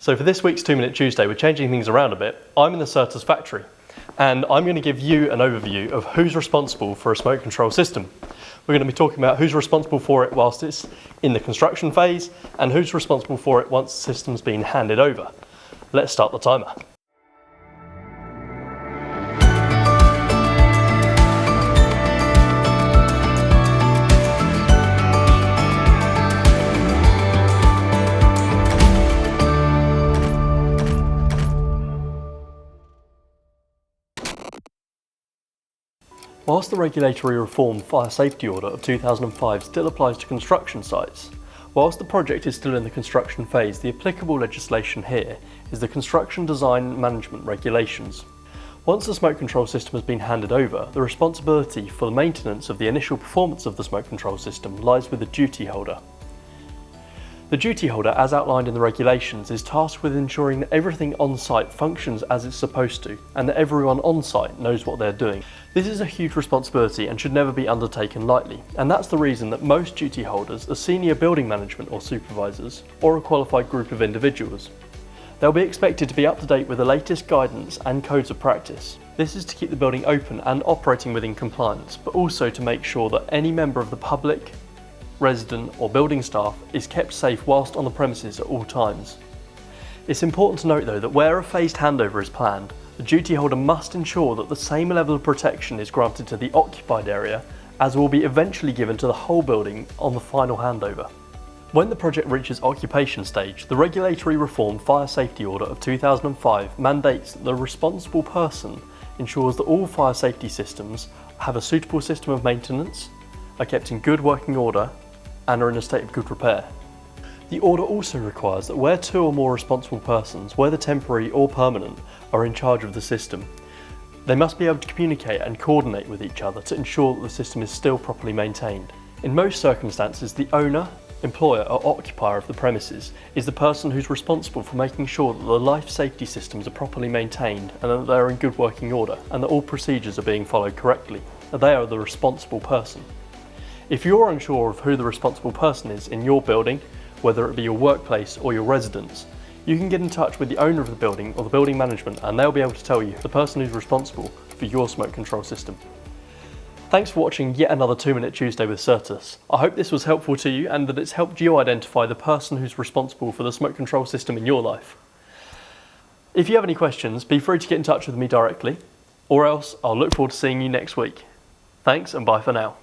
So for this week's 2 Minute Tuesday, we're changing things around a bit. I'm in the Sertus factory, and I'm going to give you an overview of who's responsible for a smoke control system. We're going to be talking about who's responsible for it whilst it's in the construction phase, and who's responsible for it once the system's been handed over. Let's start the timer. Whilst the Regulatory Reform Fire Safety Order of 2005 still applies to construction sites, whilst the project is still in the construction phase, the applicable legislation here is the Construction Design Management Regulations. Once the smoke control system has been handed over, the responsibility for the maintenance of the initial performance of the smoke control system lies with the duty holder. The duty holder, as outlined in the regulations, is tasked with ensuring that everything on site functions as it's supposed to, and that everyone on site knows what they're doing. This is a huge responsibility and should never be undertaken lightly, and that's the reason that most duty holders are senior building management or supervisors, or a qualified group of individuals. They'll be expected to be up to date with the latest guidance and codes of practice. This is to keep the building open and operating within compliance, but also to make sure that any member of the public, resident or building staff is kept safe whilst on the premises at all times. It's important to note though that where a phased handover is planned, the duty holder must ensure that the same level of protection is granted to the occupied area as will be eventually given to the whole building on the final handover. When the project reaches occupation stage, the Regulatory Reform Fire Safety Order of 2005 mandates that the responsible person ensures that all fire safety systems have a suitable system of maintenance, are kept in good working order, and are in a state of good repair. The order also requires that where two or more responsible persons, whether temporary or permanent, are in charge of the system, they must be able to communicate and coordinate with each other to ensure that the system is still properly maintained. In most circumstances, the owner, employer or occupier of the premises is the person who's responsible for making sure that the life safety systems are properly maintained and that they are in good working order and that all procedures are being followed correctly. They are the responsible person. If you're unsure of who the responsible person is in your building, whether it be your workplace or your residence, you can get in touch with the owner of the building or the building management and they'll be able to tell you the person who's responsible for your smoke control system. Thanks for watching yet another 2 Minute Tuesday with Sertus. I hope this was helpful to you and that it's helped you identify the person who's responsible for the smoke control system in your life. If you have any questions, be free to get in touch with me directly, or else I'll look forward to seeing you next week. Thanks and bye for now.